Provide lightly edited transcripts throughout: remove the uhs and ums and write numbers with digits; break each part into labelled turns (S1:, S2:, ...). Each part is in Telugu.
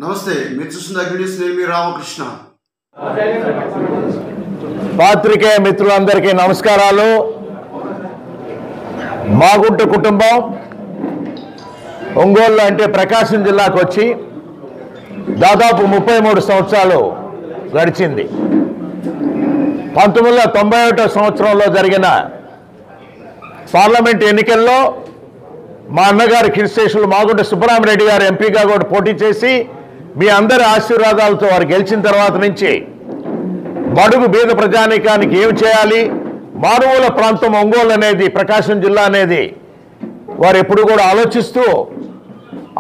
S1: నమస్తే, మీరు చూస్తున్న అగ్నిస్ నేమి రామకృష్ణ.
S2: పాత్రికేయ మిత్రులందరికీ నమస్కారాలు. మాగుంట కుటుంబం ఒంగోలు అంటే ప్రకాశం జిల్లాకు వచ్చి దాదాపు 33 సంవత్సరాలు గడిచింది. 1991 సంవత్సరంలో జరిగిన పార్లమెంట్ ఎన్నికల్లో మా అన్నగారు కీర్తిశేషులు మాగుంట సుబ్బరామరెడ్డి గారు ఎంపీగా కూడా పోటీ చేసి మీ అందరి ఆశీర్వాదాలతో వారు గెలిచిన తర్వాత నుంచి బడుగు బీద ప్రజానీకానికి ఏం చేయాలి, మారుమూల ప్రాంతం ఒంగోలు అనేది, ప్రకాశం జిల్లా అనేది వారు ఎప్పుడు కూడా ఆలోచిస్తూ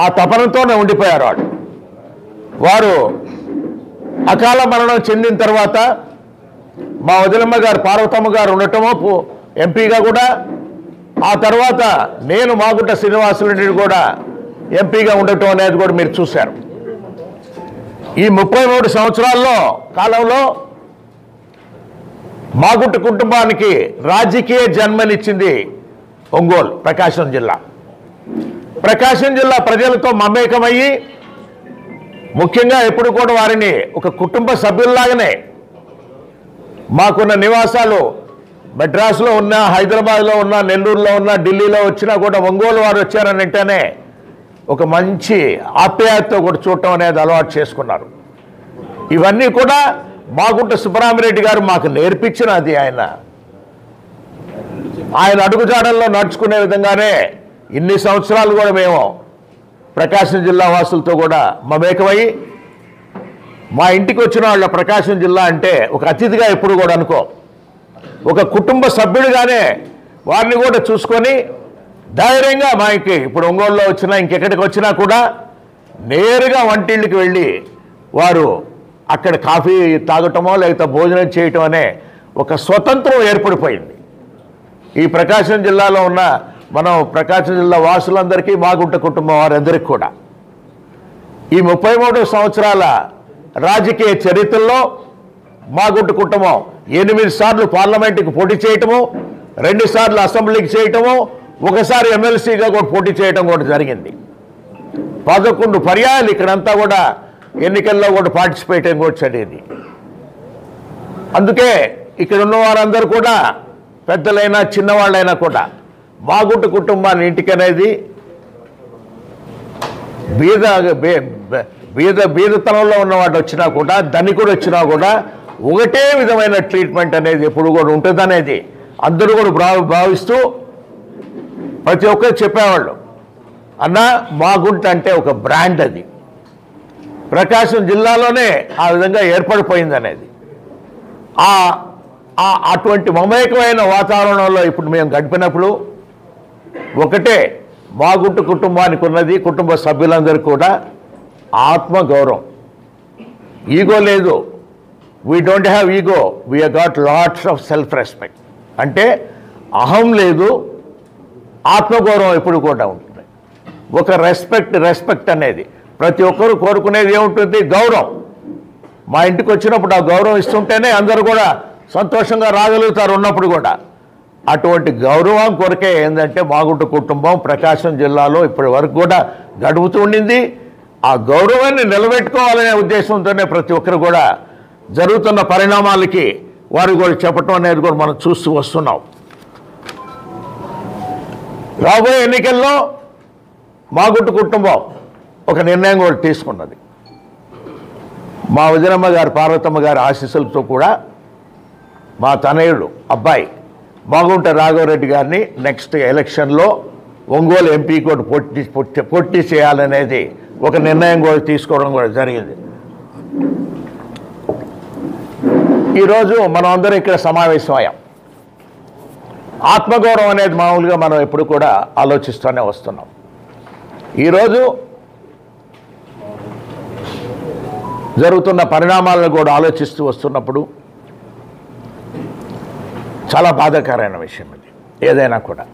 S2: ఆ తపనతోనే ఉండిపోయారు. వారు అకాల మరణం చెందిన తర్వాత మా వదిలమ్మ గారు పార్వతమ్మ గారు ఉండటము ఎంపీగా కూడా, ఆ తర్వాత నేను మాగుంట శ్రీనివాసులరెడ్డి కూడా ఎంపీగా ఉండటం అనేది కూడా మీరు చూశారు. ఈ 33 సంవత్సరాల్లో కాలంలో మాగుంట కుటుంబానికి రాజకీయ జన్మనిచ్చింది ఒంగోలు ప్రకాశం జిల్లా. ప్రకాశం జిల్లా ప్రజలతో మమేకమయ్యి ముఖ్యంగా ఎప్పుడు కూడా వారిని ఒక కుటుంబ సభ్యుల్లాగానే, మాకున్న నివాసాలు మద్రాసులో ఉన్న, హైదరాబాద్లో ఉన్న, నెల్లూరులో ఉన్న, ఢిల్లీలో వచ్చినా కూడా ఒంగోలు వారు వచ్చారని అంటేనే ఒక మంచి ఆప్యాయతతో కూడా చూడటం అనేది అలవాటు చేసుకున్నారు. ఇవన్నీ కూడా మాగుంట సుబ్బరామరెడ్డి గారు మాకు నేర్పించినది. ఆయన అడుగుజాడల్లో నడుచుకునే విధంగానే ఇన్ని సంవత్సరాలు కూడా మేము ప్రకాశం జిల్లా వాసులతో కూడా మమేకమయ్యి, మా ఇంటికి వచ్చిన వాళ్ళ ప్రకాశం జిల్లా అంటే ఒక అతిథిగా ఎప్పుడు కూడా అనుకో, ఒక కుటుంబ సభ్యుడిగానే వారిని కూడా చూసుకొని ధైర్యంగా మాకి ఇప్పుడు ఒంగోలులో వచ్చినా ఇంకెక్కడికి వచ్చినా కూడా నేరుగా వంటిళ్ళకి వెళ్ళి వారు అక్కడ కాఫీ తాగటమో లేకపోతే భోజనం చేయటం అనే ఒక స్వతంత్రం ఏర్పడిపోయింది ఈ ప్రకాశం జిల్లాలో ఉన్న మనం ప్రకాశం జిల్లా వాసులందరికీ, మాగుంట కుటుంబం వారందరికీ కూడా. ఈ 33 సంవత్సరాల రాజకీయ చరిత్రలో మాగుంట కుటుంబం 8 సార్లు పార్లమెంటుకి పోటీ చేయటము, 2 సార్లు అసెంబ్లీకి చేయటము, ఒకసారి ఎమ్మెల్సీగా కూడా పోటీ చేయటం కూడా జరిగింది. 11 పర్యాయాలు ఇక్కడంతా కూడా ఎన్నికల్లో కూడా పార్టిసిపేట్ కూడా జరిగింది. అందుకే ఇక్కడ ఉన్న వారందరూ కూడా పెద్దలైనా చిన్నవాళ్ళైనా కూడా మాగుంట కుటుంబాన్ని ఇంటికనేది బీదతనంలో ఉన్నవాడు వచ్చినా కూడా, ధనికుడు వచ్చినా కూడా ఒకటే విధమైన ట్రీట్మెంట్ అనేది ఎప్పుడు కూడా ఉంటుందనేది అందరూ కూడా భావిస్తూ ప్రతి ఒక్కరు చెప్పేవాళ్ళు. అన్న, మాగుంట అంటే ఒక బ్రాండ్, అది ప్రకాశం జిల్లాలోనే ఆ విధంగా ఏర్పడిపోయింది అనేది. అటువంటి మమేకమైన వాతావరణంలో ఇప్పుడు మేము గడిపినప్పుడు ఒకటే మాగుంట కుటుంబానికి ఉన్నది, కుటుంబ సభ్యులందరూ కూడా ఆత్మగౌరవం. ఈగో లేదు, we don't have ego, we got lots of self respect. అంటే అహం లేదు, ఆత్మగౌరవం ఎప్పుడు కూడా ఉంటుంది. ఒక రెస్పెక్ట్ అనేది ప్రతి ఒక్కరూ కోరుకునేది ఏముంటుంది? గౌరవం. మా ఇంటికి వచ్చినప్పుడు ఆ గౌరవం ఇస్తుంటేనే అందరూ కూడా సంతోషంగా రాగలుగుతారు ఉన్నప్పుడు కూడా. అటువంటి గౌరవం కొరకే ఏంటంటే మాగుంట కుటుంబం ప్రకాశం జిల్లాలో ఇప్పటి వరకు కూడా గడుపుతూ ఉండింది. ఆ గౌరవాన్ని నిలబెట్టుకోవాలనే ఉద్దేశంతోనే ప్రతి ఒక్కరు కూడా జరుగుతున్న పరిణామాలకి వారు కూడా చెప్పటం అనేది కూడా మనం చూస్తూ వస్తున్నాం. రాబోయే ఎన్నికల్లో మాగుంట కుటుంబం ఒక నిర్ణయం కూడా తీసుకున్నది. మా వదినమ్మ గారు పార్వతమ్మ గారి ఆశీస్సులతో కూడా మా తనయుడు అబ్బాయి మాగుంట రాఘవరెడ్డి గారిని నెక్స్ట్ ఎలక్షన్లో ఒంగోలు ఎంపీ కూడా పోటీ చేయాలనేది ఒక నిర్ణయం కూడా తీసుకోవడం కూడా జరిగింది. ఈరోజు మనం అందరం ఇక్కడ సమావేశం అయ్యాం. ఆత్మగౌరవం అనేది మామూలుగా మనం ఎప్పుడు కూడా ఆలోచిస్తూనే వస్తున్నాం. ఈరోజు జరుగుతున్న పరిణామాలను కూడా ఆలోచిస్తూ వస్తున్నప్పుడు చాలా బాధాకరమైన విషయం ఇది. ఏదైనా కూడా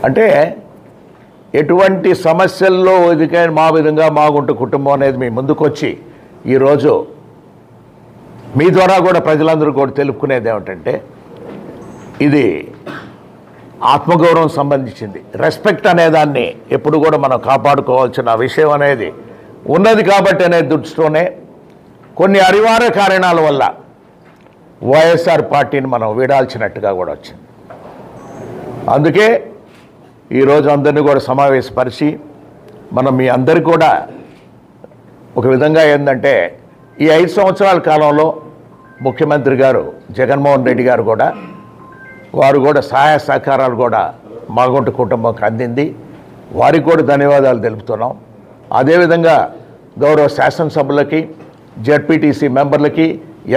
S2: అంటే ఎటువంటి సమస్యల్లో ఎదుకైన మా విధంగా మాగుంట కుటుంబం అనేది మీ ముందుకు వచ్చి ఈరోజు మీ ద్వారా కూడా ప్రజలందరూ కూడా తెలుపుకునేది ఏమిటంటే, ఇది ఆత్మగౌరవం సంబంధించింది. రెస్పెక్ట్ అనేదాన్ని ఎప్పుడు కూడా మనం కాపాడుకోవాల్సిన విషయం అనేది ఉన్నది కాబట్టి అనే దృష్టితోనే కొన్ని అనివార్య కారణాల వల్ల వైఎస్ఆర్ పార్టీని మనం వీడాల్సినట్టుగా కూడా వచ్చింది. అందుకే ఈరోజు అందరినీ కూడా సమావేశపరిచి మనం మీ అందరికీ కూడా ఒక విధంగా ఏంటంటే ఈ 5 సంవత్సరాల కాలంలో ముఖ్యమంత్రి గారు జగన్మోహన్ రెడ్డి గారు కూడా వారు కూడా సహాయ సహకారాలు కూడా మాగుంట కుటుంబంకి అందింది. వారికి కూడా ధన్యవాదాలు తెలుపుతున్నాం. అదేవిధంగా గౌరవ శాసనసభ్యులకి, జెడ్పీటీసీ మెంబర్లకి,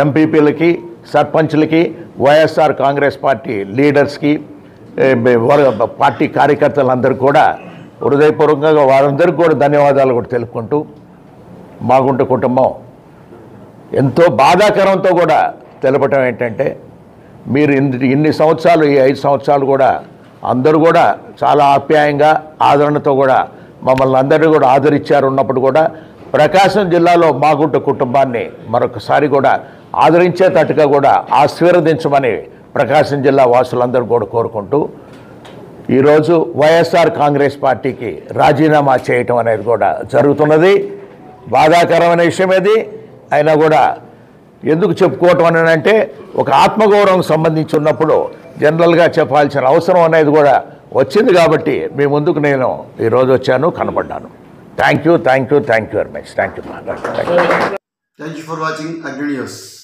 S2: ఎంపీపీలకి, సర్పంచ్లకి, వైఎస్ఆర్ కాంగ్రెస్ పార్టీ లీడర్స్కి, పార్టీ కార్యకర్తలందరికీ కూడా హృదయపూర్వకంగా వారందరికీ కూడా ధన్యవాదాలు కూడా తెలుపుకుంటూ మాగుంట కుటుంబం ఎంతో బాధాకరంతో కూడా తెలపటం ఏంటంటే మీరు ఇన్ని సంవత్సరాలు ఈ 5 సంవత్సరాలు కూడా అందరూ కూడా చాలా ఆప్యాయంగా ఆదరణతో కూడా మమ్మల్ని అందరినీ కూడా ఆదరించారు. ఉన్నప్పుడు కూడా ప్రకాశం జిల్లాలో మాగుంట కుటుంబాన్ని మరొకసారి కూడా ఆదరించేటట్టుగా కూడా ఆశీర్వదించమని ప్రకాశం జిల్లా వాసులందరూ కూడా కోరుకుంటూ ఈరోజు వైఎస్ఆర్ కాంగ్రెస్ పార్టీకి రాజీనామా చేయటం అనేది కూడా జరుగుతున్నది. బాధాకరమైన విషయం ఇది. అయినా కూడా ఎందుకు చెప్పుకోవటం అని అంటే ఒక ఆత్మగౌరవం సంబంధించి ఉన్నప్పుడు జనరల్గా చెప్పాల్సిన అవసరం అనేది కూడా వచ్చింది కాబట్టి మీ ముందుకు నేను ఈరోజు వచ్చాను, కనపడ్డాను. Thank you very much. Thank you
S1: Thank you for watching Agri News.